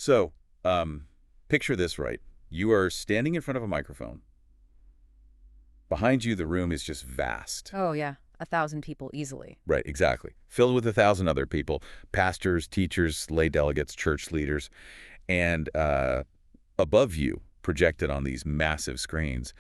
So, picture this, right? You are standing in front of a microphone. Behind you, the room is just vast. Oh, yeah. 1,000 people easily. Right, exactly. Filled with 1,000 other people, pastors, teachers, lay delegates, church leaders. And above you, projected on these massive screens,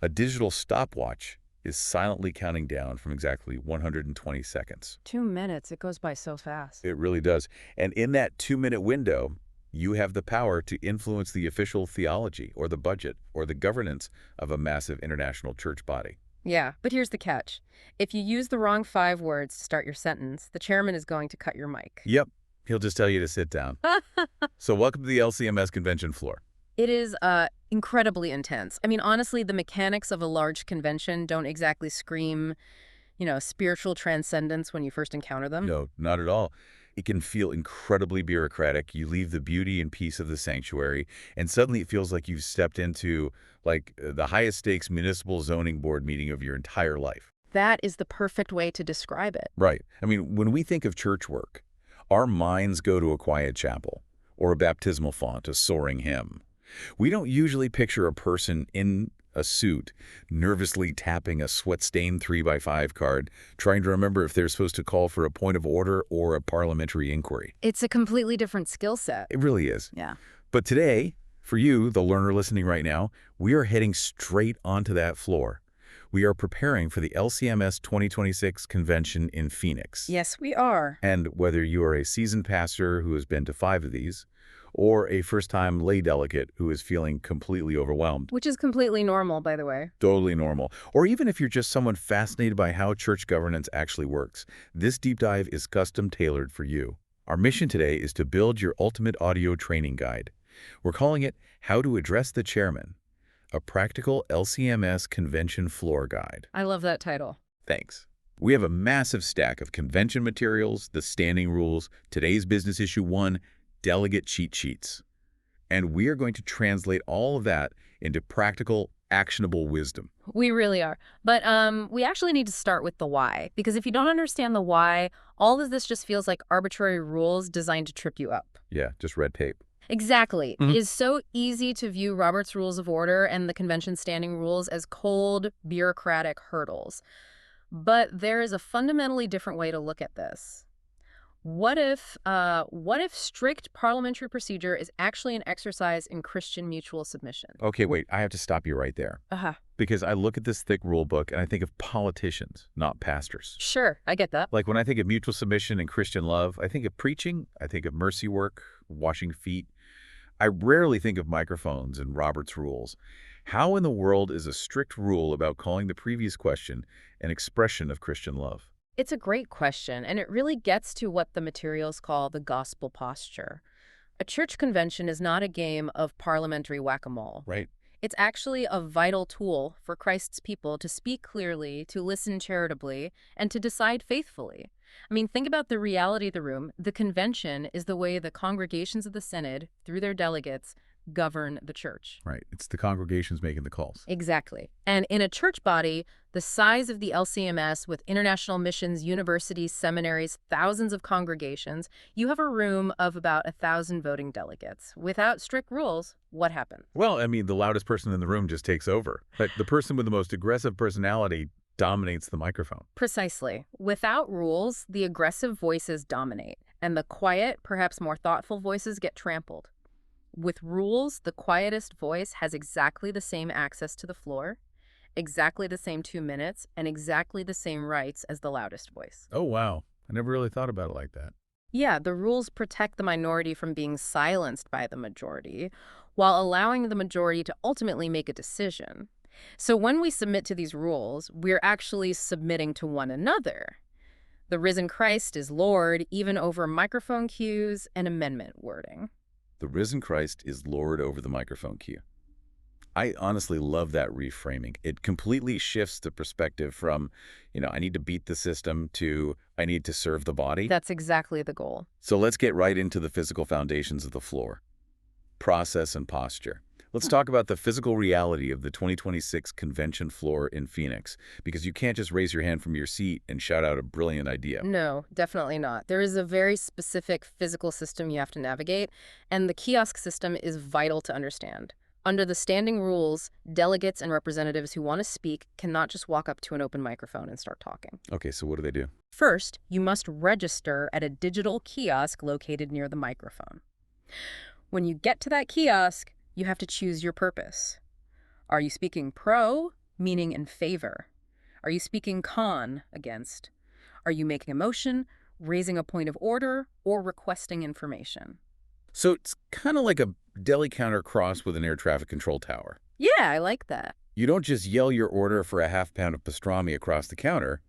a digital stopwatch is silently counting down from exactly 120 seconds. 2 minutes. It goes by so fast. It really does. And in that 2-minute window, you have the power to influence the official theology or the budget or the governance of a massive international church body. Yeah, but here's the catch. If you use the wrong 5 words to start your sentence, the chairman is going to cut your mic. Yep. He'll just tell you to sit down. So welcome to the LCMS convention floor. It is incredibly intense. I mean, honestly, the mechanics of a large convention don't exactly scream, spiritual transcendence when you first encounter them. No, not at all. It can feel incredibly bureaucratic. You leave the beauty and peace of the sanctuary, and suddenly it feels like you've stepped into, the highest stakes municipal zoning board meeting of your entire life. That is the perfect way to describe it. Right. I mean, when we think of church work, our minds go to a quiet chapel or a baptismal font, a soaring hymn. We don't usually picture a person in a suit, nervously tapping a sweat-stained 3x5 card, trying to remember if they're supposed to call for a point of order or a parliamentary inquiry. It's a completely different skill set. It really is. Yeah. But today, for you, the learner listening right now, we are heading straight onto that floor. We are preparing for the LCMS 2026 convention in Phoenix. Yes, we are. And whether you are a seasoned pastor who has been to 5 of these, or a first-time lay delegate who is feeling completely overwhelmed. Which is completely normal, by the way. Totally normal. Or even if you're just someone fascinated by how church governance actually works, this deep dive is custom-tailored for you. Our mission today is to build your ultimate audio training guide. We're calling it How to Address the Chairman, a practical LCMS convention floor guide. I love that title. Thanks. We have a massive stack of convention materials, the standing rules, today's business issue 1, delegate cheat sheets. And we are going to translate all of that into practical, actionable wisdom. We really are. But we actually need to start with the why. Because if you don't understand the why, all of this just feels like arbitrary rules designed to trip you up. Yeah, just red tape. Exactly. It is so easy to view Robert's Rules of Order and the convention standing rules as cold, bureaucratic hurdles. But there is a fundamentally different way to look at this. What if strict parliamentary procedure is actually an exercise in Christian mutual submission? Okay, wait, I have to stop you right there. Because I look at this thick rule book and I think of politicians, not pastors. Sure, I get that. Like when I think of mutual submission and Christian love, I think of preaching, I think of mercy work, washing feet. I rarely think of microphones and Robert's rules. How in the world is a strict rule about calling the previous question an expression of Christian love? It's a great question, and it really gets to what the materials call the gospel posture. A church convention is not a game of parliamentary whack-a-mole. Right. It's actually a vital tool for Christ's people to speak clearly, to listen charitably, and to decide faithfully. I mean, think about the reality of the room. The convention is the way the congregations of the Synod, through their delegates, govern the church. Right. It's the congregations making the calls. Exactly. And in a church body, the size of the LCMS with international missions, universities, seminaries, thousands of congregations, you have a room of about 1,000 voting delegates. Without strict rules, what happens? Well, I mean, the loudest person in the room just takes over. Like the person with the most aggressive personality dominates the microphone. Precisely. Without rules, the aggressive voices dominate, and the quiet, perhaps more thoughtful voices get trampled. With rules, the quietest voice has exactly the same access to the floor, exactly the same 2 minutes, and exactly the same rights as the loudest voice. Oh, wow. I never really thought about it like that. Yeah, the rules protect the minority from being silenced by the majority, while allowing the majority to ultimately make a decision. So when we submit to these rules, we're actually submitting to one another. The risen Christ is Lord, even over microphone cues and amendment wording. The risen Christ is Lord over the microphone cue. I honestly love that reframing. It completely shifts the perspective from, I need to beat the system to I need to serve the body. That's exactly the goal. So let's get right into the physical foundations of the floor. Process and posture. Let's talk about the physical reality of the 2026 convention floor in Phoenix, because you can't just raise your hand from your seat and shout out a brilliant idea. No, definitely not. There is a very specific physical system you have to navigate, and the kiosk system is vital to understand. Under the standing rules, delegates and representatives who want to speak cannot just walk up to an open microphone and start talking. Okay, so what do they do? First, you must register at a digital kiosk located near the microphone. When you get to that kiosk, you have to choose your purpose. Are you speaking pro, meaning in favor? Are you speaking con, against? Are you making a motion, raising a point of order, or requesting information? So it's kind of like a deli counter cross with an air traffic control tower. Yeah, I like that. You don't just yell your order for a half pound of pastrami across the counter.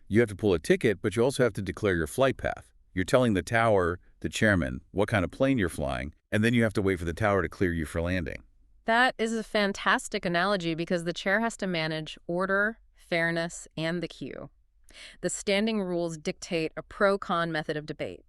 You have to pull a ticket, but you also have to declare your flight path. You're telling the tower, the chairman, what kind of plane you're flying, and then you have to wait for the tower to clear you for landing. That is a fantastic analogy because the chair has to manage order, fairness, and the queue. The standing rules dictate a pro-con method of debate.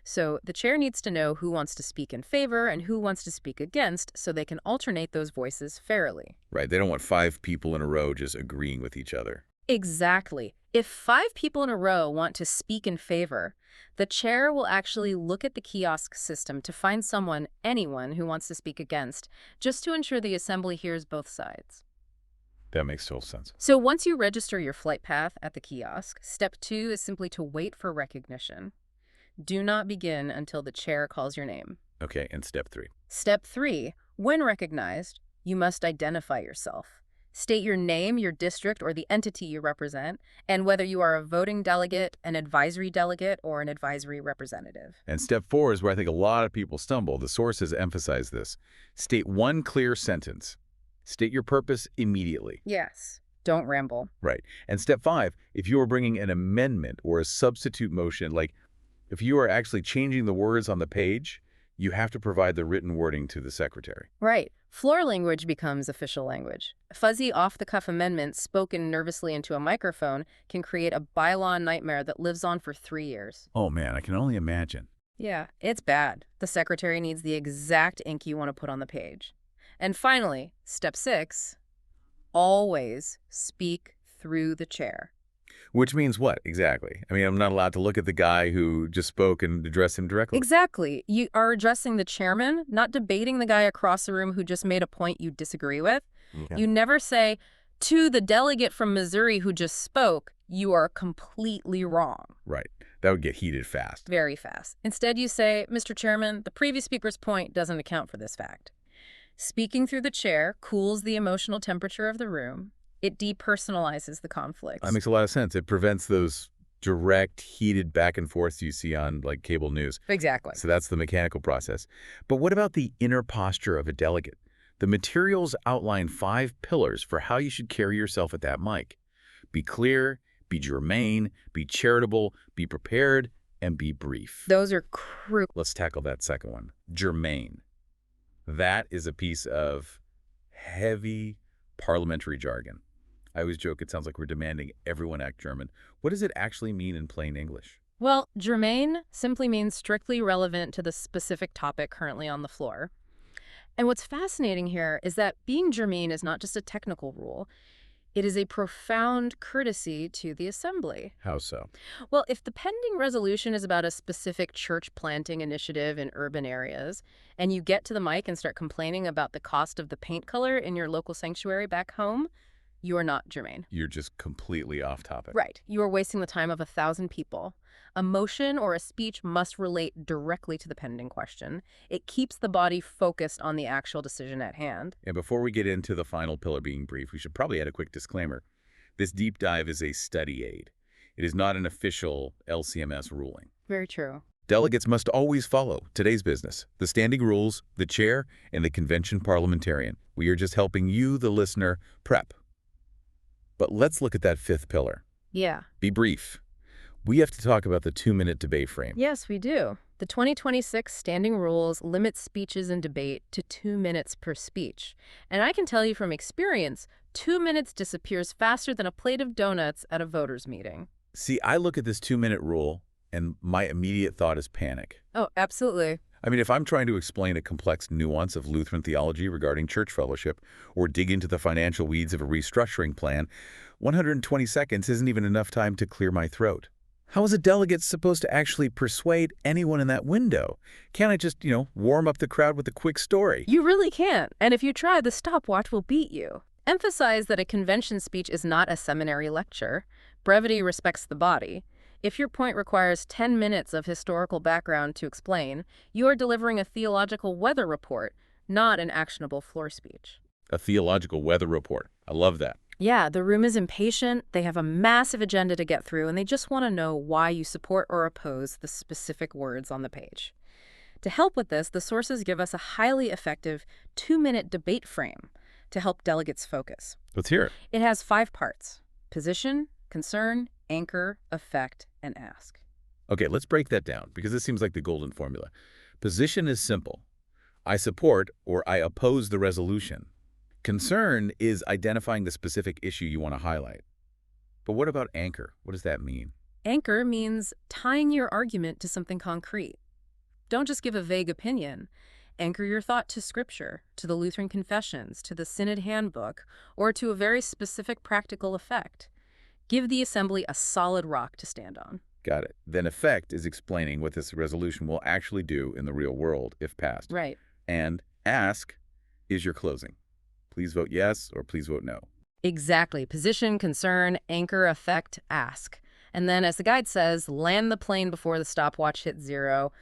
So the chair needs to know who wants to speak in favor and who wants to speak against so they can alternate those voices fairly. Right, they don't want 5 people in a row just agreeing with each other. Exactly. If 5 people in a row want to speak in favor, the chair will actually look at the kiosk system to find anyone who wants to speak against, just to ensure the assembly hears both sides. That makes total sense. So once you register your flight path at the kiosk, step 2 is simply to wait for recognition. Do not begin until the chair calls your name. Okay, and step 3. Step 3, when recognized, you must identify yourself. State your name, your district, or the entity you represent, and whether you are a voting delegate, an advisory delegate, or an advisory representative. And step 4 is where I think a lot of people stumble. The sources emphasize this. State one clear sentence. State your purpose immediately. Yes. Don't ramble. Right. And step 5, if you are bringing an amendment or a substitute motion, like if you are actually changing the words on the page, you have to provide the written wording to the secretary. Right. Floor language becomes official language. Fuzzy, off-the-cuff amendments spoken nervously into a microphone can create a bylaw nightmare that lives on for 3 years. Oh man, I can only imagine. Yeah, it's bad. The secretary needs the exact ink you want to put on the page. And finally, step 6, always speak through the chair. Which means what, exactly? I mean, I'm not allowed to look at the guy who just spoke and address him directly. Exactly. You are addressing the chairman, not debating the guy across the room who just made a point you disagree with. Okay. You never say, to the delegate from Missouri who just spoke, you are completely wrong. Right. That would get heated fast. Very fast. Instead, you say, Mr. Chairman, the previous speaker's point doesn't account for this fact. Speaking through the chair cools the emotional temperature of the room. It depersonalizes the conflicts. That makes a lot of sense. It prevents those direct, heated back and forths you see on, like, cable news. Exactly. So that's the mechanical process. But what about the inner posture of a delegate? The materials outline 5 pillars for how you should carry yourself at that mic. Be clear, be germane, be charitable, be prepared, and be brief. Those are crucial. Let's tackle that second one. Germane. That is a piece of heavy parliamentary jargon. I always joke it sounds like we're demanding everyone act German. What does it actually mean in plain English? Well, germane simply means strictly relevant to the specific topic currently on the floor. And what's fascinating here is that being germane is not just a technical rule. It is a profound courtesy to the assembly. How so? Well, if the pending resolution is about a specific church planting initiative in urban areas, and you get to the mic and start complaining about the cost of the paint color in your local sanctuary back home, you are not germane. You're just completely off topic. Right. You are wasting the time of 1,000 people. A motion or a speech must relate directly to the pending question. It keeps the body focused on the actual decision at hand. And before we get into the final pillar being brief, we should probably add a quick disclaimer. This deep dive is a study aid. It is not an official LCMS ruling. Very true. Delegates must always follow today's business, the standing rules, the chair, and the convention parliamentarian. We are just helping you, the listener, prep. But let's look at that 5th pillar. Yeah. Be brief. We have to talk about the 2-minute debate frame. Yes, we do. The 2026 standing rules limit speeches and debate to 2 minutes per speech. And I can tell you from experience, 2 minutes disappears faster than a plate of donuts at a voters' meeting. See, I look at this 2-minute rule, and my immediate thought is panic. Oh, absolutely. I mean, if I'm trying to explain a complex nuance of Lutheran theology regarding church fellowship or dig into the financial weeds of a restructuring plan, 120 seconds isn't even enough time to clear my throat. How is a delegate supposed to actually persuade anyone in that window? Can't I just, warm up the crowd with a quick story? You really can't, and if you try, the stopwatch will beat you. Emphasize that a convention speech is not a seminary lecture. Brevity respects the body. If your point requires 10 minutes of historical background to explain, you are delivering a theological weather report, not an actionable floor speech. A theological weather report. I love that. Yeah, the room is impatient, they have a massive agenda to get through, and they just want to know why you support or oppose the specific words on the page. To help with this, the sources give us a highly effective 2-minute debate frame to help delegates focus. Let's hear it. It has 5 parts: position, concern, anchor, effect, and ask. Okay, let's break that down, because this seems like the golden formula. Position is simple. I support or I oppose the resolution. Concern is identifying the specific issue you want to highlight. But what about anchor? What does that mean? Anchor means tying your argument to something concrete. Don't just give a vague opinion. Anchor your thought to Scripture, to the Lutheran Confessions, to the Synod Handbook, or to a very specific practical effect. Give the assembly a solid rock to stand on. Got it. Then effect is explaining what this resolution will actually do in the real world if passed. Right. And ask is your closing. Please vote yes or please vote no. Exactly. Position, concern, anchor, effect, ask. And then, as the guide says, land the plane before the stopwatch hits 0.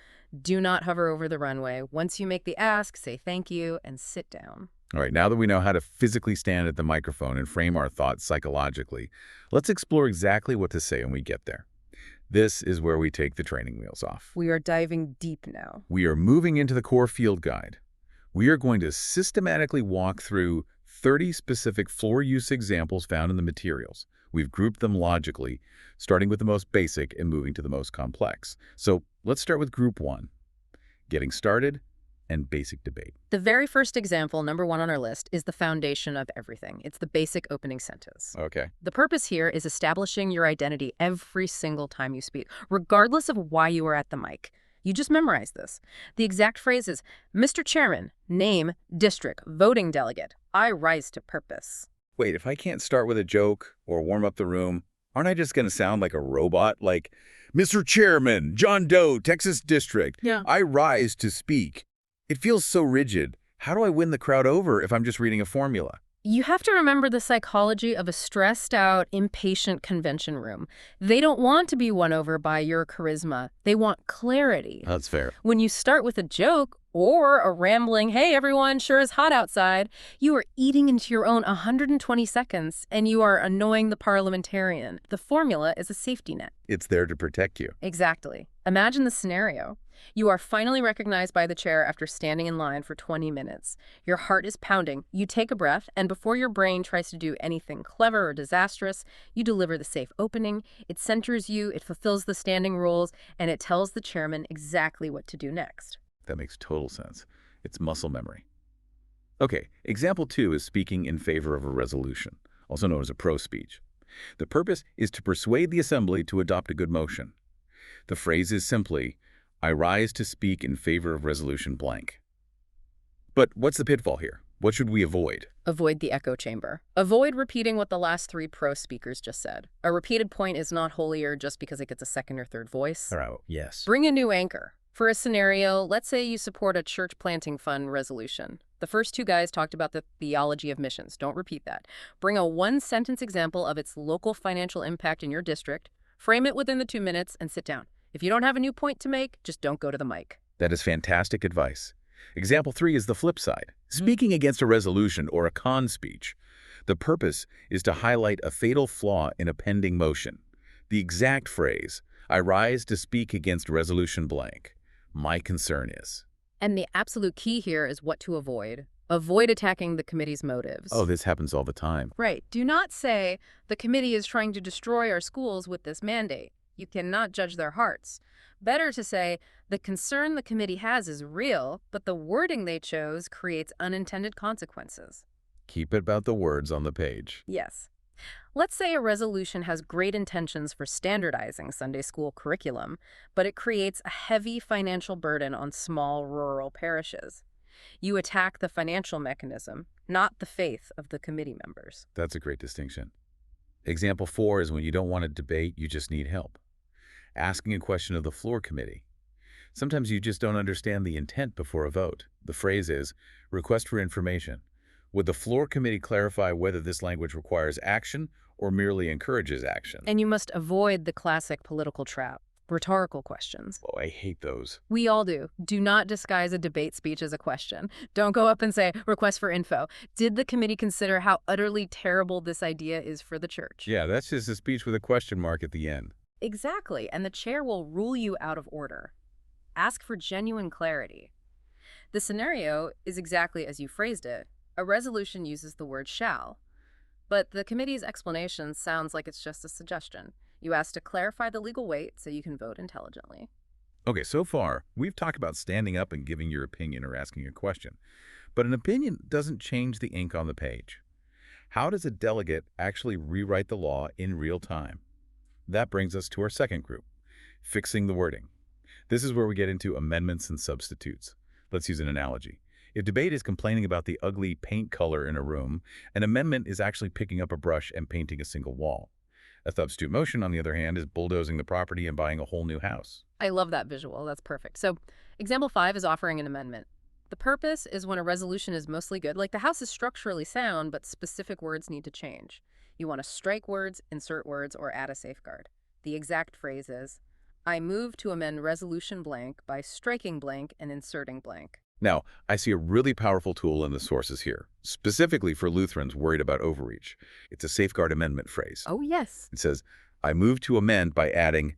Do not hover over the runway. Once you make the ask, say thank you and sit down. All right, now that we know how to physically stand at the microphone and frame our thoughts psychologically, let's explore exactly what to say when we get there. This is where we take the training wheels off. We are diving deep now. We are moving into the core field guide. We are going to systematically walk through 30 specific floor use examples found in the materials. We've grouped them logically, starting with the most basic and moving to the most complex. So let's start with group 1, getting started and basic debate. The very first example, number 1 on our list, is the foundation of everything. It's the basic opening sentence. Okay. The purpose here is establishing your identity every single time you speak, regardless of why you are at the mic. You just memorize this. The exact phrase is, Mr. Chairman, name, district, voting delegate. I rise to purpose. Wait, if I can't start with a joke or warm up the room, aren't I just going to sound like a robot? Like, Mr. Chairman, John Doe, Texas District. Yeah. I rise to speak. It feels so rigid. How do I win the crowd over if I'm just reading a formula? You have to remember the psychology of a stressed-out, impatient convention room. They don't want to be won over by your charisma. They want clarity. That's fair. When you start with a joke or a rambling, hey, everyone, sure is hot outside, you are eating into your own 120 seconds, and you are annoying the parliamentarian. The formula is a safety net. It's there to protect you. Exactly. Imagine the scenario. You are finally recognized by the chair after standing in line for 20 minutes. Your heart is pounding. You take a breath, and before your brain tries to do anything clever or disastrous, you deliver the safe opening. It centers you, it fulfills the standing rules, and it tells the chairman exactly what to do next. That makes total sense. It's muscle memory. Okay, example 2 is speaking in favor of a resolution, also known as a pro-speech. The purpose is to persuade the assembly to adopt a good motion. The phrase is simply, I rise to speak in favor of resolution blank. But what's the pitfall here? What should we avoid? Avoid the echo chamber. Avoid repeating what the last 3 pro speakers just said. A repeated point is not holier just because it gets a second or third voice. Oh, yes. Bring a new anchor. For a scenario, let's say you support a church planting fund resolution. The first 2 guys talked about the theology of missions. Don't repeat that. Bring a 1-sentence example of its local financial impact in your district, frame it within the 2 minutes, and sit down. If you don't have a new point to make, just don't go to the mic. That is fantastic advice. Example 3 is the flip side. Speaking against a resolution or a con speech. The purpose is to highlight a fatal flaw in a pending motion. The exact phrase, I rise to speak against resolution blank. My concern is. And the absolute key here is what to avoid. Avoid attacking the committee's motives. Oh, this happens all the time. Right. Do not say, the committee is trying to destroy our schools with this mandate. You cannot judge their hearts. Better to say, the concern the committee has is real, but the wording they chose creates unintended consequences. Keep it about the words on the page. Yes. Let's say a resolution has great intentions for standardizing Sunday school curriculum, but it creates a heavy financial burden on small rural parishes. You attack the financial mechanism, not the faith of the committee members. That's a great distinction. Example 4 is when you don't want to debate, you just need help. Asking a question of the floor committee. Sometimes you just don't understand the intent before a vote. The phrase is, request for information. Would the floor committee clarify whether this language requires action or merely encourages action? And you must avoid the classic political trap, rhetorical questions. Oh, I hate those. We all do. Do not disguise a debate speech as a question. Don't go up and say, request for info. Did the committee consider how utterly terrible this idea is for the church? Yeah, that's just a speech with a question mark at the end. Exactly, and the chair will rule you out of order. Ask for genuine clarity. The scenario is exactly as you phrased it. A resolution uses the word shall, but the committee's explanation sounds like it's just a suggestion. You ask to clarify the legal weight so you can vote intelligently. Okay, so far, we've talked about standing up and giving your opinion or asking a question. But an opinion doesn't change the ink on the page. How does a delegate actually rewrite the law in real time? That brings us to our second group, fixing the wording. This is where we get into amendments and substitutes. Let's use an analogy. If debate is complaining about the ugly paint color in a room, an amendment is actually picking up a brush and painting a single wall. A substitute motion, on the other hand, is bulldozing the property and buying a whole new house. I love that visual. That's perfect. So, example 5 is offering an amendment. The purpose is when a resolution is mostly good, like the house is structurally sound, but specific words need to change. You want to strike words, insert words, or add a safeguard. The exact phrase is, I move to amend resolution blank by striking blank and inserting blank. Now, I see a really powerful tool in the sources here, specifically for Lutherans worried about overreach. It's a safeguard amendment phrase. Oh, yes. It says, I move to amend by adding,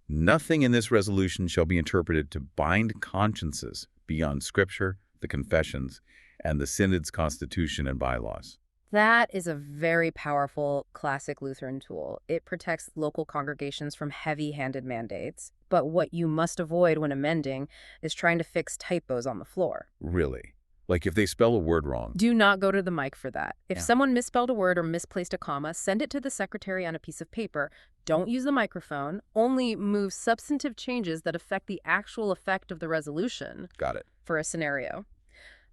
nothing in this resolution shall be interpreted to bind consciences beyond Scripture, the confessions, and the Synod's constitution and bylaws. That is a very powerful classic Lutheran tool. It protects local congregations from heavy-handed mandates. But what you must avoid when amending is trying to fix typos on the floor. Really? Like if they spell a word wrong? Do not go to the mic for that. If Yeah. someone misspelled a word or misplaced a comma, send it to the secretary on a piece of paper. Don't use the microphone. Only move substantive changes that affect the actual effect of the resolution. Got it. For a scenario.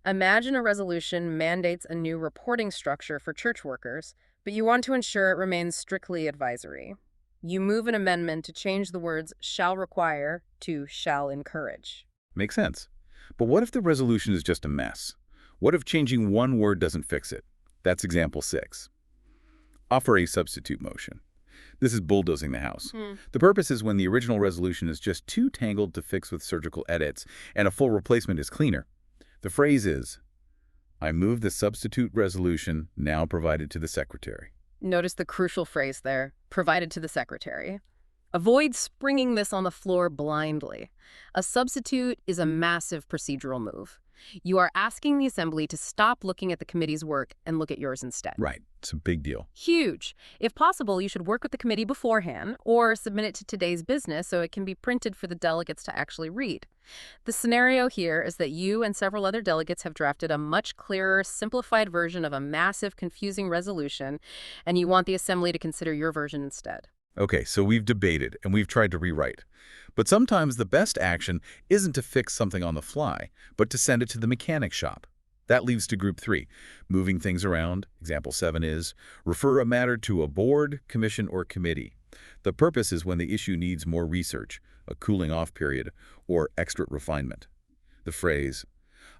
Imagine a resolution mandates a new reporting structure for church workers, but you want to ensure it remains strictly advisory. You move an amendment to change the words shall require to shall encourage. Makes sense. But what if the resolution is just a mess? What if changing one word doesn't fix it? That's example 6. Offer a substitute motion. This is bulldozing the house. The purpose is when the original resolution is just too tangled to fix with surgical edits and a full replacement is cleaner. The phrase is, I move the substitute resolution now provided to the secretary. Notice the crucial phrase there, provided to the secretary. Avoid springing this on the floor blindly. A substitute is a massive procedural move. You are asking the assembly to stop looking at the committee's work and look at yours instead. Right. It's a big deal. Huge. If possible, you should work with the committee beforehand or submit it to today's business so it can be printed for the delegates to actually read. The scenario here is that you and several other delegates have drafted a much clearer, simplified version of a massive, confusing resolution, and you want the assembly to consider your version instead. Okay, so we've debated and we've tried to rewrite. But sometimes the best action isn't to fix something on the fly, but to send it to the mechanic shop. That leads to group 3, moving things around. Example 7 is, refer a matter to a board, commission, or committee. The purpose is when the issue needs more research, a cooling off period, or extra refinement. The phrase,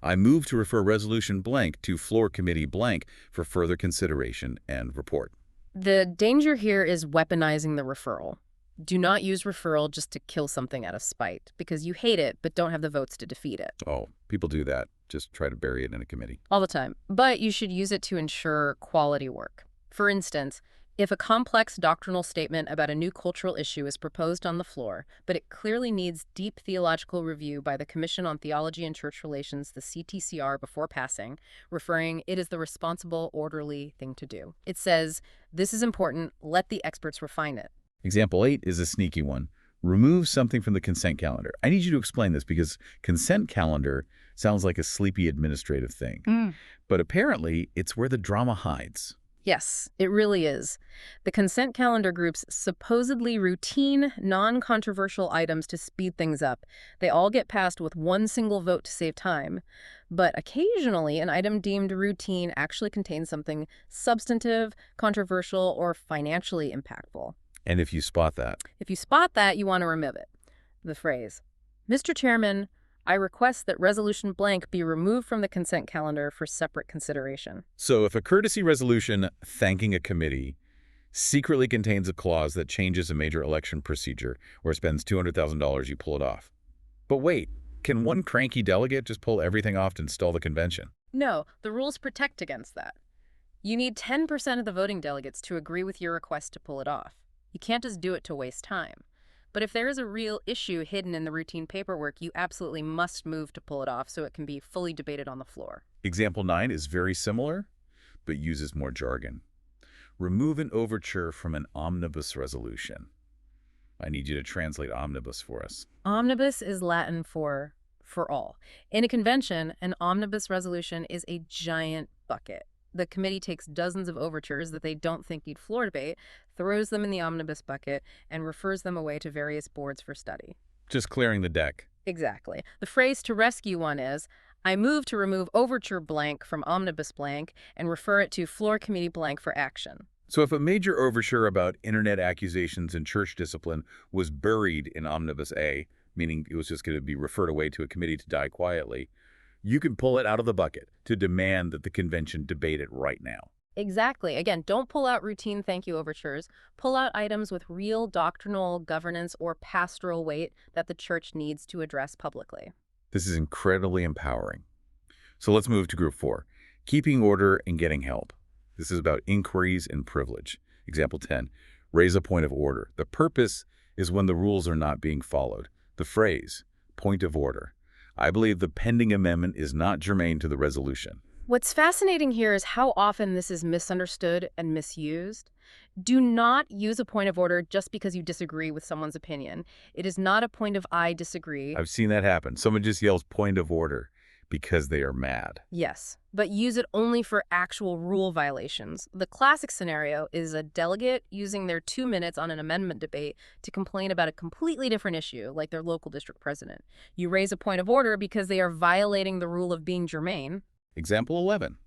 I move to refer resolution blank to floor committee blank for further consideration and report. The danger here is weaponizing the referral. Do not use referral just to kill something out of spite, because you hate it but don't have the votes to defeat it. Oh, people do that. Just try to bury it in a committee. All the time. But you should use it to ensure quality work. For instance, if a complex doctrinal statement about a new cultural issue is proposed on the floor, but it clearly needs deep theological review by the Commission on Theology and Church Relations, the CTCR, before passing, referring it is the responsible, orderly thing to do. It says, this is important, let the experts refine it. Example 8 is a sneaky one. Remove something from the consent calendar. I need you to explain this because consent calendar sounds like a sleepy administrative thing. But apparently, it's where the drama hides. Yes, it really is. The consent calendar groups supposedly routine, non-controversial items to speed things up. They all get passed with one single vote to save time. But occasionally, an item deemed routine actually contains something substantive, controversial, or financially impactful. And if you spot that? If you spot that, you want to remove it. The phrase, "Mr. Chairman, I request that resolution blank be removed from the consent calendar for separate consideration." So if a courtesy resolution thanking a committee secretly contains a clause that changes a major election procedure or spends $200,000, you pull it off. But wait, can one cranky delegate just pull everything off to install the convention? No, the rules protect against that. You need 10% of the voting delegates to agree with your request to pull it off. You can't just do it to waste time. But if there is a real issue hidden in the routine paperwork, you absolutely must move to pull it off so it can be fully debated on the floor. Example 9 is very similar, but uses more jargon. Remove an overture from an omnibus resolution. I need you to translate omnibus for us. Omnibus is Latin for all. In a convention, an omnibus resolution is a giant bucket. The committee takes dozens of overtures that they don't think need floor debate, throws them in the omnibus bucket, and refers them away to various boards for study. Just clearing the deck. Exactly. The phrase to rescue one is, "I move to remove overture blank from omnibus blank and refer it to floor committee blank for action." So if a major overture about internet accusations and church discipline was buried in Omnibus A, meaning it was just going to be referred away to a committee to die quietly, you can pull it out of the bucket to demand that the convention debate it right now. Exactly. Again, don't pull out routine thank you overtures. Pull out items with real doctrinal, governance, or pastoral weight that the church needs to address publicly. This is incredibly empowering. So let's move to Group 4, keeping order and getting help. This is about inquiries and privilege. Example 10, raise a point of order. The purpose is when the rules are not being followed. The phrase, point of order. I believe the pending amendment is not germane to the resolution. What's fascinating here is how often this is misunderstood and misused. Do not use a point of order just because you disagree with someone's opinion. It is not a point of I disagree. I've seen that happen. Someone just yells point of order because they are mad. Yes, but use it only for actual rule violations. The classic scenario is a delegate using their 2 minutes on an amendment debate to complain about a completely different issue, like their local district president. You raise a point of order because they are violating the rule of being germane. Example 11,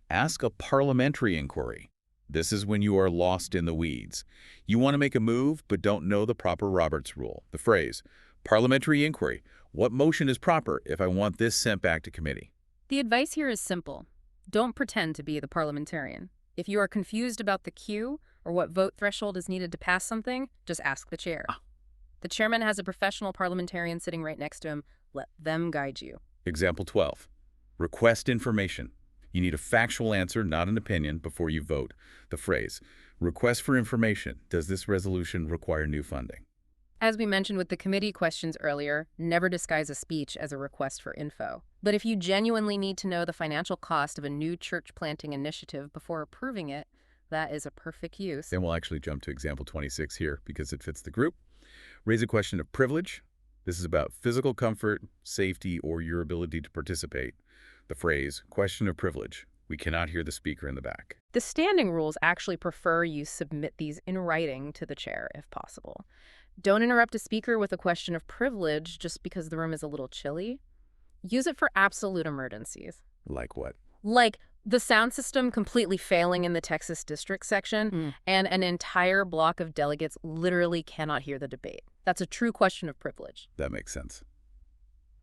ask a parliamentary inquiry. This is when you are lost in the weeds. You want to make a move, but don't know the proper Roberts rule. The phrase, parliamentary inquiry. What motion is proper if I want this sent back to committee? The advice here is simple. Don't pretend to be the parliamentarian. If you are confused about the queue or what vote threshold is needed to pass something, just ask the chair. The chairman has a professional parliamentarian sitting right next to him. Let them guide you. Example 12, request information. You need a factual answer, not an opinion, before you vote. The phrase, request for information. Does this resolution require new funding? As we mentioned with the committee questions earlier, never disguise a speech as a request for info. But if you genuinely need to know the financial cost of a new church planting initiative before approving it, that is a perfect use. Then we'll actually jump to example 26 here because it fits the group. Raise a question of privilege. This is about physical comfort, safety, or your ability to participate. The phrase, question of privilege. We cannot hear the speaker in the back. The standing rules actually prefer you submit these in writing to the chair if possible. Don't interrupt a speaker with a question of privilege just because the room is a little chilly. Use it for absolute emergencies. Like what? Like the sound system completely failing in the Texas district section and an entire block of delegates literally cannot hear the debate. That's a true question of privilege. That makes sense.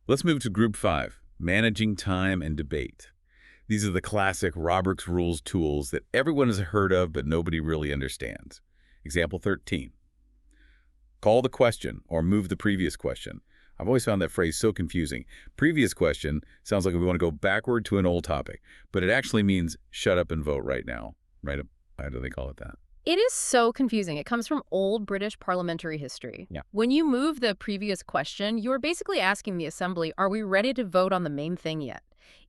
Let's move to Group 5, managing time and debate. These are the classic Roberts Rules tools that everyone has heard of but nobody really understands. Example 13. Call the question or move the previous question. I've always found that phrase so confusing. Previous question sounds like we want to go backward to an old topic, but it actually means shut up and vote right now. Right? Why do they call it that? It is so confusing. It comes from old British parliamentary history. Yeah. When you move the previous question, you're basically asking the assembly, are we ready to vote on the main thing yet?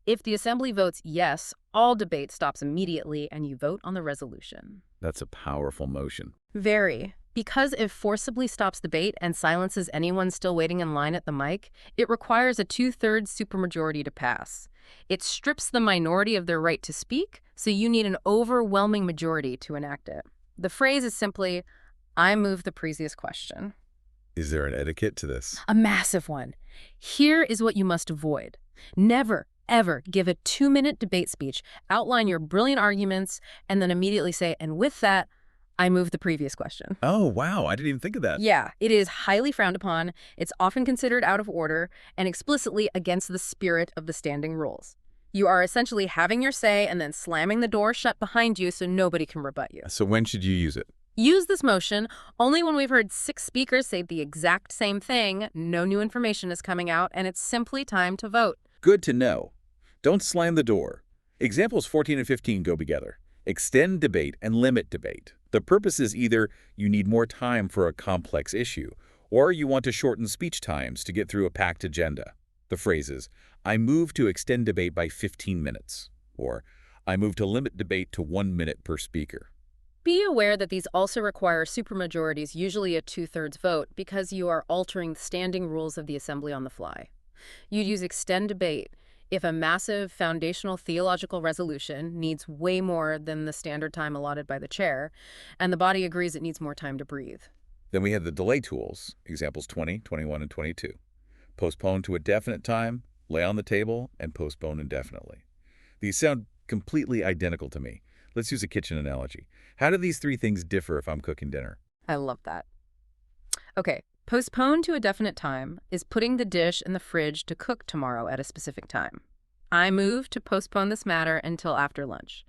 If the assembly votes yes, all debate stops immediately and you vote on the resolution. That's a powerful motion. Very. Because it forcibly stops debate and silences anyone still waiting in line at the mic, it requires a 2/3 supermajority to pass. It strips the minority of their right to speak, So you need an overwhelming majority to enact it. The phrase is simply, I move the previous question. Is there an etiquette to this? A massive one. Here is what you must avoid. Never, ever give a 2-minute debate speech, outline your brilliant arguments, and then immediately say, and with that, I move the previous question. Oh, wow. I didn't even think of that. Yeah, it is highly frowned upon. It's often considered out of order and explicitly against the spirit of the standing rules. You are essentially having your say and then slamming the door shut behind you so nobody can rebut you. So when should you use it? Use this motion only when we've heard 6 speakers say the exact same thing, no new information is coming out, and it's simply time to vote. Good to know. Don't slam the door. Examples 14 and 15 go together. Extend debate and limit debate. The purpose is either you need more time for a complex issue, or you want to shorten speech times to get through a packed agenda. The phrases, I move to extend debate by 15 minutes, or I move to limit debate to 1 minute per speaker. Be aware that these also require supermajorities, usually a 2/3 vote, because you are altering the standing rules of the assembly on the fly. You'd use extend debate if a massive foundational theological resolution needs way more than the standard time allotted by the chair, and the body agrees it needs more time to breathe. Then we have the delay tools, examples 20, 21, and 22. Postpone to a definite time, lay on the table, and postpone indefinitely. These sound completely identical to me. Let's use a kitchen analogy. How do these 3 things differ if I'm cooking dinner? I love that. Okay, postpone to a definite time is putting the dish in the fridge to cook tomorrow at a specific time. I move to postpone this matter until after lunch.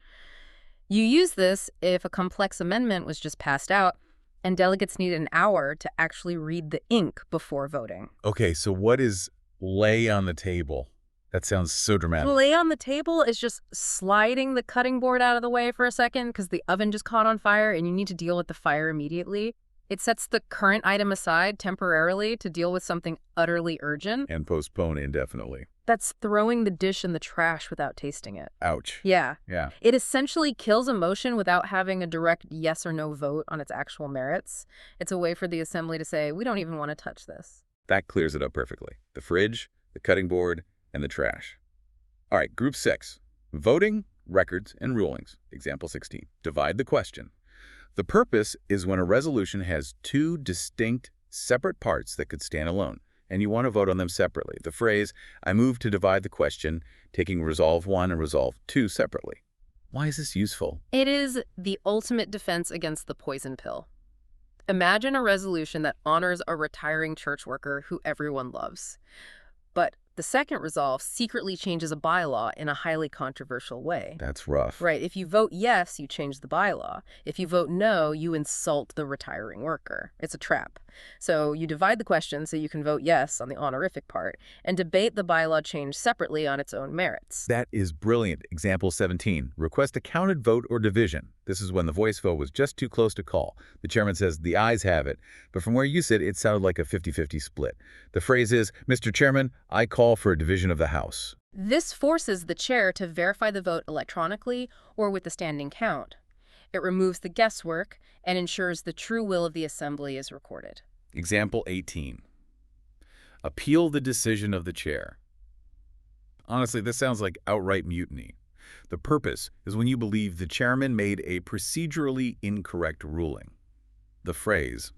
You use this if a complex amendment was just passed out and delegates need an hour to actually read the ink before voting. Okay, so what is lay on the table? That sounds so dramatic. Lay on the table is just sliding the cutting board out of the way for a second because the oven just caught on fire and you need to deal with the fire immediately. It sets the current item aside temporarily to deal with something utterly urgent. And postpone indefinitely. That's throwing the dish in the trash without tasting it. Ouch. Yeah. Yeah. It essentially kills a motion without having a direct yes or no vote on its actual merits. It's a way for the assembly to say, we don't even want to touch this. That clears it up perfectly. The fridge, the cutting board, and the trash. All right, group 6. Voting, records, and rulings. Example 16. Divide the question. The purpose is when a resolution has 2 distinct, separate parts that could stand alone, and you want to vote on them separately. The phrase, I move to divide the question, taking Resolve 1 and Resolve 2 separately. Why is this useful? It is the ultimate defense against the poison pill. Imagine a resolution that honors a retiring church worker who everyone loves. But the second resolve secretly changes a bylaw in a highly controversial way. That's rough. Right. If you vote yes, you change the bylaw. If you vote no, you insult the retiring worker. It's a trap. So you divide the question so you can vote yes on the honorific part and debate the bylaw change separately on its own merits. That is brilliant. Example 17. Request a counted vote or division. This is when the voice vote was just too close to call. The chairman says the ayes have it, but from where you sit, it sounded like a 50-50 split. The phrase is, Mr. Chairman, I call for a division of the House. This forces the chair to verify the vote electronically or with the standing count. It removes the guesswork and ensures the true will of the assembly is recorded. Example 18. Appeal the decision of the chair. Honestly, this sounds like outright mutiny. The purpose is when you believe the chairman made a procedurally incorrect ruling. The phrase,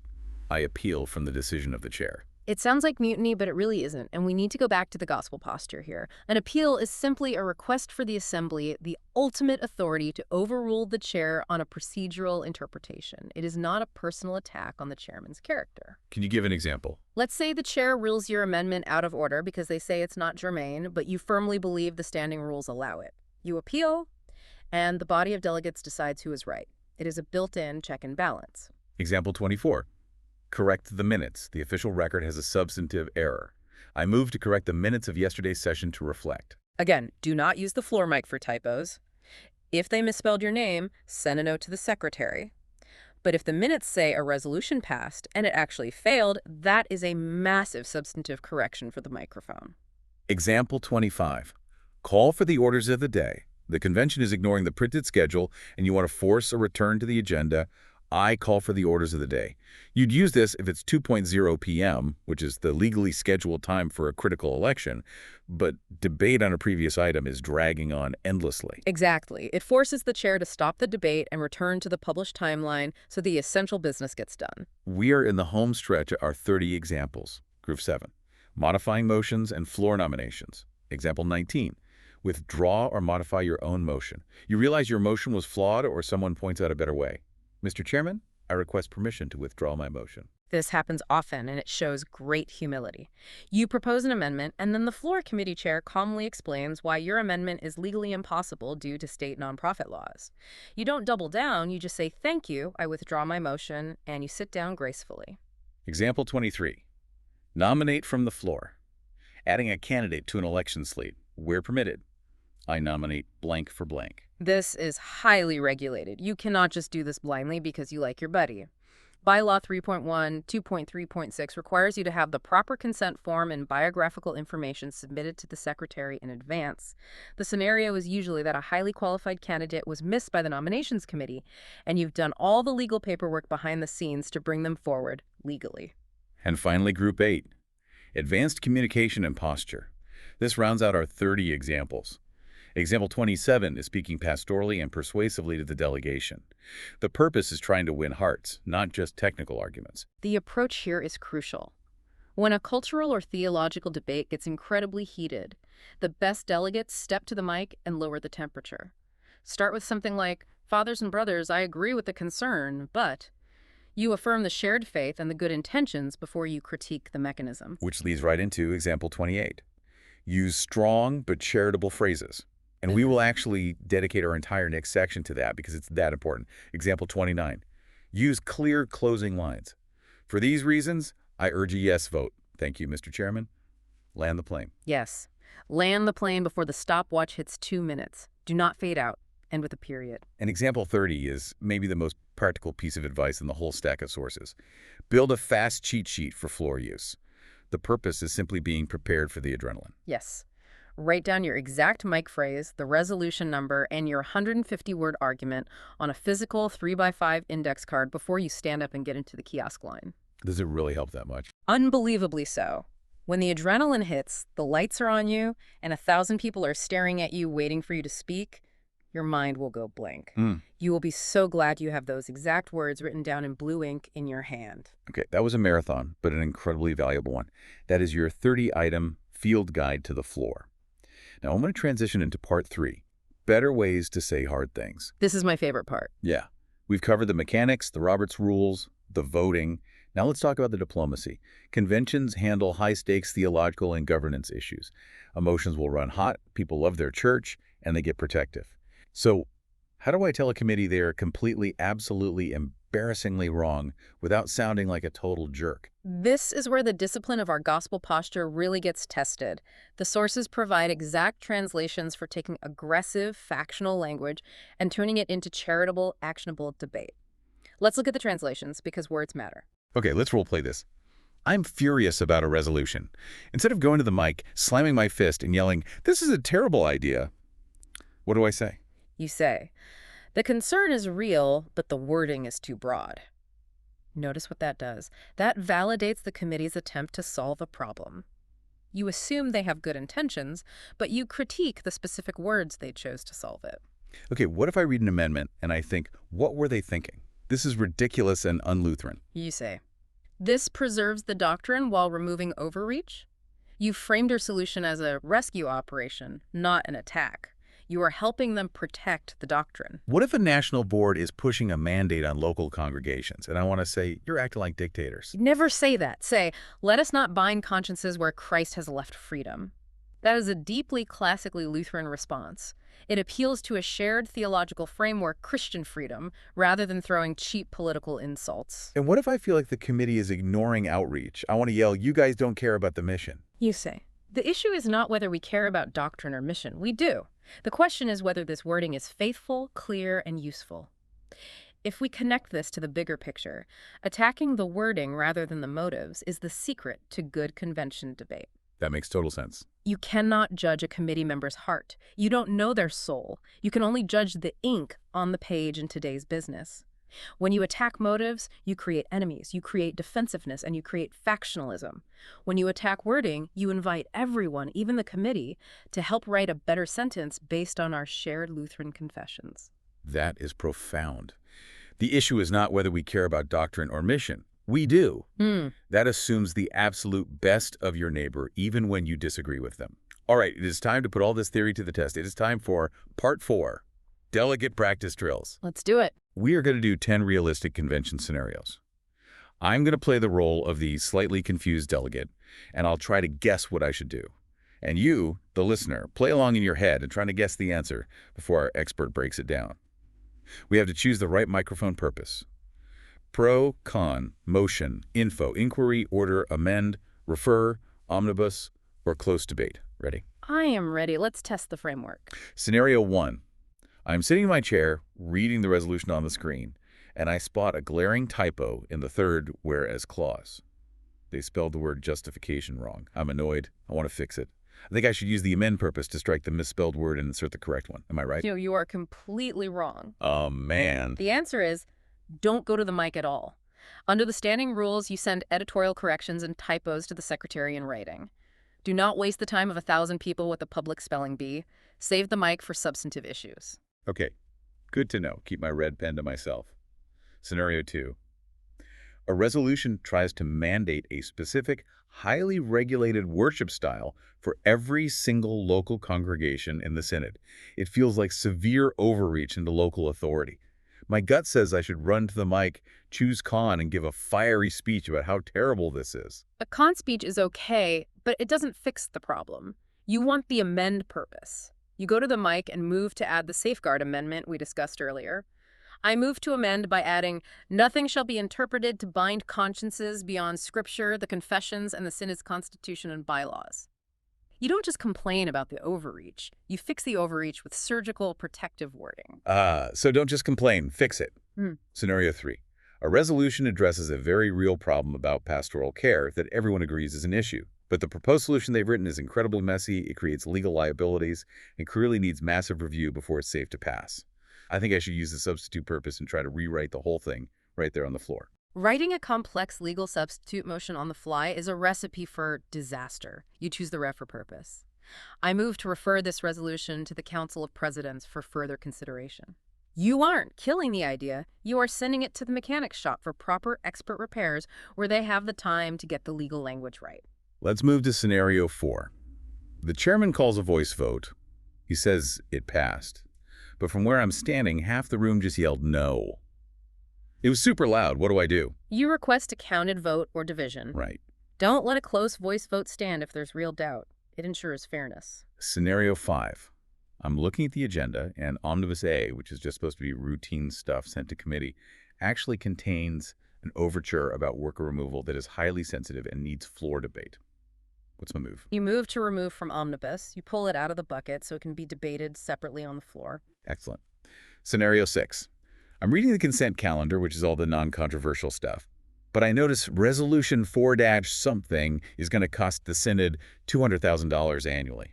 I appeal from the decision of the chair. It sounds like mutiny, but it really isn't, and we need to go back to the gospel posture here. An appeal is simply a request for the assembly, the ultimate authority to overrule the chair on a procedural interpretation. It is not a personal attack on the chairman's character. Can you give an example? Let's say the chair rules your amendment out of order because they say it's not germane, but you firmly believe the standing rules allow it. You appeal, and the body of delegates decides who is right. It is a built-in check and balance. Example 24. Correct the minutes. The official record has a substantive error. I move to correct the minutes of yesterday's session to reflect. Again, do not use the floor mic for typos. If they misspelled your name, send a note to the secretary. But if the minutes say a resolution passed and it actually failed, that is a massive substantive correction for the microphone. Example 25. Call for the orders of the day. The convention is ignoring the printed schedule and you want to force a return to the agenda. I call for the orders of the day. You'd use this if it's 2:00 p.m., which is the legally scheduled time for a critical election, but debate on a previous item is dragging on endlessly. Exactly. It forces the chair to stop the debate and return to the published timeline so the essential business gets done. We are in the home stretch of our 30 examples. Group 7. Modifying motions and floor nominations. Example 19. Withdraw or modify your own motion. You realize your motion was flawed or someone points out a better way. Mr. Chairman, I request permission to withdraw my motion. This happens often, and it shows great humility. You propose an amendment, and then the floor committee chair calmly explains why your amendment is legally impossible due to state nonprofit laws. You don't double down, you just say, "Thank you, I withdraw my motion," and you sit down gracefully. Example 23. Nominate from the floor. Adding a candidate to an election slate. Where permitted. I nominate blank for blank. This is highly regulated. You cannot just do this blindly because you like your buddy. Bylaw 3.1, 2.3.6 requires you to have the proper consent form and biographical information submitted to the secretary in advance. The scenario is usually that a highly qualified candidate was missed by the nominations committee, and you've done all the legal paperwork behind the scenes to bring them forward legally. And finally, Group 8. Advanced communication and posture. This rounds out our 30 examples. Example 27 is speaking pastorally and persuasively to the delegation. The purpose is trying to win hearts, not just technical arguments. The approach here is crucial. When a cultural or theological debate gets incredibly heated, the best delegates step to the mic and lower the temperature. Start with something like, "Fathers and brothers, I agree with the concern, but..." You affirm the shared faith and the good intentions before you critique the mechanism. Which leads right into example 28. Use strong but charitable phrases. And we will actually dedicate our entire next section to that because it's that important. Example 29. Use clear closing lines. For these reasons, I urge a yes vote. Thank you, Mr. Chairman. Land the plane. Yes. Land the plane before the stopwatch hits 2 minutes. Do not fade out. End with a period. And example 30 is maybe the most practical piece of advice in the whole stack of sources. Build a fast cheat sheet for floor use. The purpose is simply being prepared for the adrenaline. Yes. Write down your exact mic phrase, the resolution number, and your 150-word argument on a physical 3x5 index card before you stand up and get into the kiosk line. Does it really help that much? Unbelievably so. When the adrenaline hits, the lights are on you, and 1,000 people are staring at you waiting for you to speak, your mind will go blank. You will be so glad you have those exact words written down in blue ink in your hand. Okay, that was a marathon, but an incredibly valuable one. That is your 30-item field guide to the floor. Now, I'm going to transition into part 3, better ways to say hard things. This is my favorite part. Yeah. We've covered the mechanics, the Roberts rules, the voting. Now let's talk about the diplomacy. Conventions handle high-stakes theological and governance issues. Emotions will run hot, people love their church, and they get protective. So, how do I tell a committee they're completely, absolutely, embarrassingly wrong without sounding like a total jerk? This is where the discipline of our gospel posture really gets tested. The sources provide exact translations for taking aggressive, factional language and turning it into charitable, actionable debate. Let's look at the translations because words matter. Okay, let's role play this. I'm furious about a resolution. Instead of going to the mic, slamming my fist and yelling, "This is a terrible idea," what do I say? You say, "The concern is real, but the wording is too broad." Notice what that does. That validates the committee's attempt to solve a problem. You assume they have good intentions, but you critique the specific words they chose to solve it. Okay, what if I read an amendment and I think, what were they thinking? This is ridiculous and un-Lutheran. You say, "This preserves the doctrine while removing overreach." You framed your solution as a rescue operation, not an attack. You are helping them protect the doctrine. What if a national board is pushing a mandate on local congregations and I want to say, you're acting like dictators? Never say that. Say, "Let us not bind consciences where Christ has left freedom." That is a deeply classically Lutheran response. It appeals to a shared theological framework, Christian freedom, rather than throwing cheap political insults. And what if I feel like the committee is ignoring outreach? I want to yell, you guys don't care about the mission. You say, "The issue is not whether we care about doctrine or mission. We do. The question is whether this wording is faithful, clear, and useful." If we connect this to the bigger picture, attacking the wording rather than the motives is the secret to good convention debate. That makes total sense. You cannot judge a committee member's heart. You don't know their soul. You can only judge the ink on the page in today's business. When you attack motives, you create enemies, you create defensiveness, and you create factionalism. When you attack wording, you invite everyone, even the committee, to help write a better sentence based on our shared Lutheran confessions. That is profound. The issue is not whether we care about doctrine or mission. We do. That assumes the absolute best of your neighbor, even when you disagree with them. All right, it is time to put all this theory to the test. It is time for Part 4, Delegate Practice Drills. Let's do it. We are going to do 10 realistic convention scenarios. I'm going to play the role of the slightly confused delegate, and I'll try to guess what I should do. And you, the listener, play along in your head and try to guess the answer before our expert breaks it down. We have to choose the right microphone purpose. Pro, con, motion, info, inquiry, order, amend, refer, omnibus, or close debate. Ready? I am ready. Let's test the framework. Scenario 1. I'm sitting in my chair, reading the resolution on the screen, and I spot a glaring typo in the third whereas clause. They spelled the word justification wrong. I'm annoyed. I want to fix it. I think I should use the amend purpose to strike the misspelled word and insert the correct one. Am I right? You are completely wrong. Oh, man. The answer is, don't go to the mic at all. Under the standing rules, you send editorial corrections and typos to the secretary in writing. Do not waste the time of 1,000 people with a public spelling bee. Save the mic for substantive issues. Okay, good to know. Keep my red pen to myself. Scenario 2. A resolution tries to mandate a specific, highly regulated worship style for every single local congregation in the Synod. It feels like severe overreach into local authority. My gut says I should run to the mic, choose con, and give a fiery speech about how terrible this is. A con speech is okay, but it doesn't fix the problem. You want the amend purpose. You go to the mic and move to add the safeguard amendment we discussed earlier. I move to amend by adding, nothing shall be interpreted to bind consciences beyond Scripture, the confessions, and the Synod's constitution and bylaws. You don't just complain about the overreach. You fix the overreach with surgical, protective wording. So don't just complain, fix it. Scenario 3. A resolution addresses a very real problem about pastoral care that everyone agrees is an issue. But the proposed solution they've written is incredibly messy, it creates legal liabilities, and clearly needs massive review before it's safe to pass. I think I should use the substitute purpose and try to rewrite the whole thing right there on the floor. Writing a complex legal substitute motion on the fly is a recipe for disaster. You choose the refer purpose. I move to refer this resolution to the Council of Presidents for further consideration. You aren't killing the idea. You are sending it to the mechanics shop for proper expert repairs where they have the time to get the legal language right. Let's move to scenario 4. The chairman calls a voice vote. He says it passed. But from where I'm standing, half the room just yelled no. It was super loud. What do I do? You request a counted vote or division. Right. Don't let a close voice vote stand if there's real doubt. It ensures fairness. Scenario 5. I'm looking at the agenda, and Omnibus A, which is just supposed to be routine stuff sent to committee, actually contains an overture about worker removal that is highly sensitive and needs floor debate. What's my move? You move to remove from Omnibus. You pull it out of the bucket so it can be debated separately on the floor. Excellent. Scenario 6. I'm reading the consent calendar, which is all the non-controversial stuff, but I notice Resolution 4-something is going to cost the Synod $200,000 annually.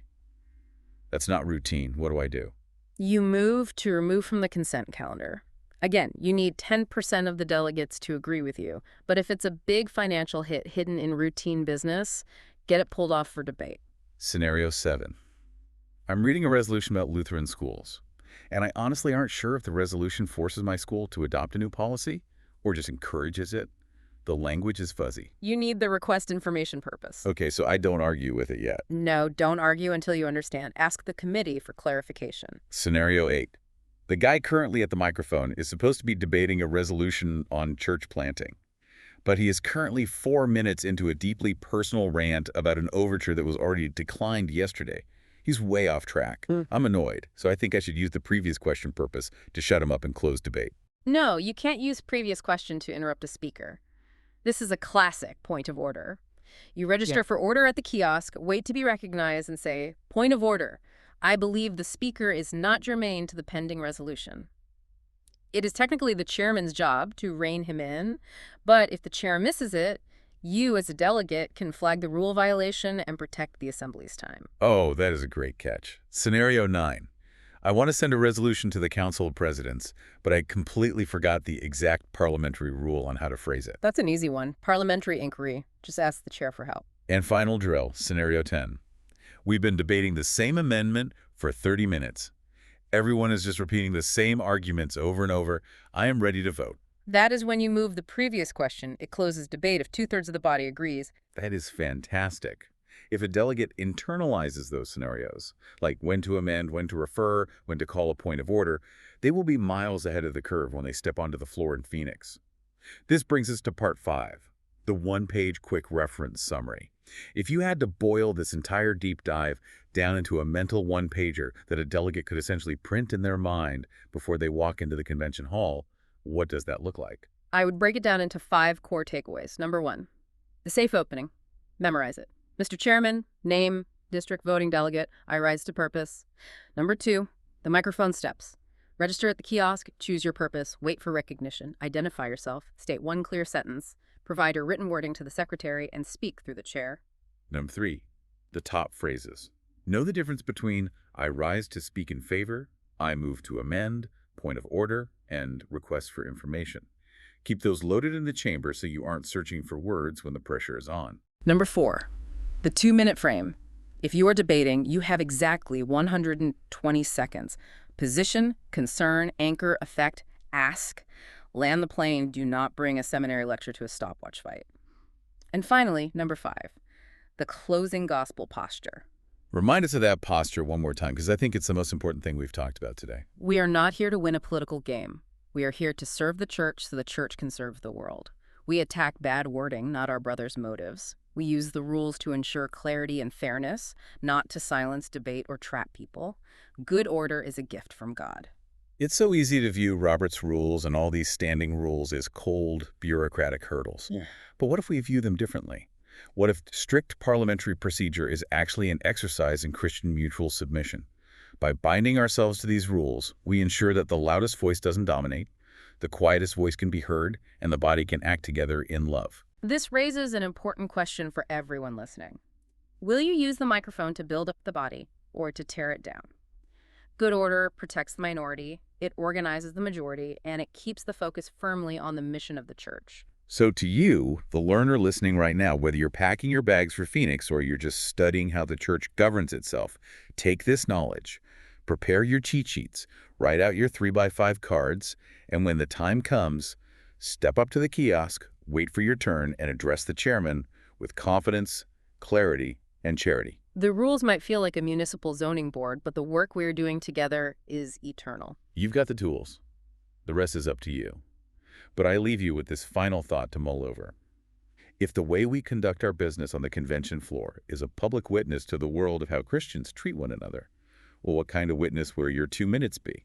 That's not routine. What do I do? You move to remove from the consent calendar. Again, you need 10% of the delegates to agree with you, but if it's a big financial hit hidden in routine business, get it pulled off for debate. Scenario 7. I'm reading a resolution about Lutheran schools, and I honestly aren't sure if the resolution forces my school to adopt a new policy or just encourages it. The language is fuzzy. You need the request information purpose. Okay, so I don't argue with it yet. No, don't argue until you understand. Ask the committee for clarification. Scenario 8. The guy currently at the microphone is supposed to be debating a resolution on church planting, but he is currently 4 minutes into a deeply personal rant about an overture that was already declined yesterday. He's way off track. I'm annoyed, so I think I should use the previous question purpose to shut him up and close debate. No, you can't use previous question to interrupt a speaker. This is a classic point of order. You register for order at the kiosk, wait to be recognized, and say, point of order. I believe the speaker is not germane to the pending resolution. It is technically the chairman's job to rein him in, but if the chair misses it, you as a delegate can flag the rule violation and protect the assembly's time. Oh, that is a great catch. Scenario 9. I want to send a resolution to the Council of Presidents, but I completely forgot the exact parliamentary rule on how to phrase it. That's an easy one. Parliamentary inquiry. Just ask the chair for help. And final drill, scenario 10. We've been debating the same amendment for 30 minutes. Everyone is just repeating the same arguments over and over. I am ready to vote. That is when you move the previous question. It closes debate if 2/3 of the body agrees. That is fantastic. If a delegate internalizes those scenarios, like when to amend, when to refer, when to call a point of order, they will be miles ahead of the curve when they step onto the floor in Phoenix. This brings us to part 5, the one-page quick reference summary. If you had to boil this entire deep dive down into a mental one-pager that a delegate could essentially print in their mind before they walk into the convention hall, what does that look like? I would break it down into 5 core takeaways. Number 1, the safe opening. Memorize it. Mr. Chairman, name, district voting delegate, I rise to purpose. Number 2, the microphone steps. Register at the kiosk, choose your purpose, wait for recognition, identify yourself, state one clear sentence, provide your written wording to the secretary, and speak through the chair. Number 3, the top phrases. Know the difference between I rise to speak in favor, I move to amend, point of order, and request for information. Keep those loaded in the chamber so you aren't searching for words when the pressure is on. Number 4, the 2-minute frame. If you are debating, you have exactly 120 seconds. Position, concern, anchor, effect, ask. Land the plane. Do not bring a seminary lecture to a stopwatch fight. And finally, number 5, the closing gospel posture. Remind us of that posture one more time, because I think it's the most important thing we've talked about today. We are not here to win a political game. We are here to serve the church so the church can serve the world. We attack bad wording, not our brother's motives. We use the rules to ensure clarity and fairness, not to silence debate or trap people. Good order is a gift from God. It's so easy to view Robert's rules and all these standing rules as cold, bureaucratic hurdles. Yeah. But what if we view them differently? What if strict parliamentary procedure is actually an exercise in Christian mutual submission? By binding ourselves to these rules, we ensure that the loudest voice doesn't dominate, the quietest voice can be heard, and the body can act together in love. This raises an important question for everyone listening. Will you use the microphone to build up the body or to tear it down? Good order protects the minority, it organizes the majority, and it keeps the focus firmly on the mission of the church. So to you, the learner listening right now, whether you're packing your bags for Phoenix or you're just studying how the church governs itself, take this knowledge, prepare your cheat sheets, write out your 3x5 cards, and when the time comes, step up to the kiosk, wait for your turn, and address the chairman with confidence, clarity, and charity. The rules might feel like a municipal zoning board, but the work we are doing together is eternal. You've got the tools. The rest is up to you. But I leave you with this final thought to mull over. If the way we conduct our business on the convention floor is a public witness to the world of how Christians treat one another, well, what kind of witness will your 2 minutes be?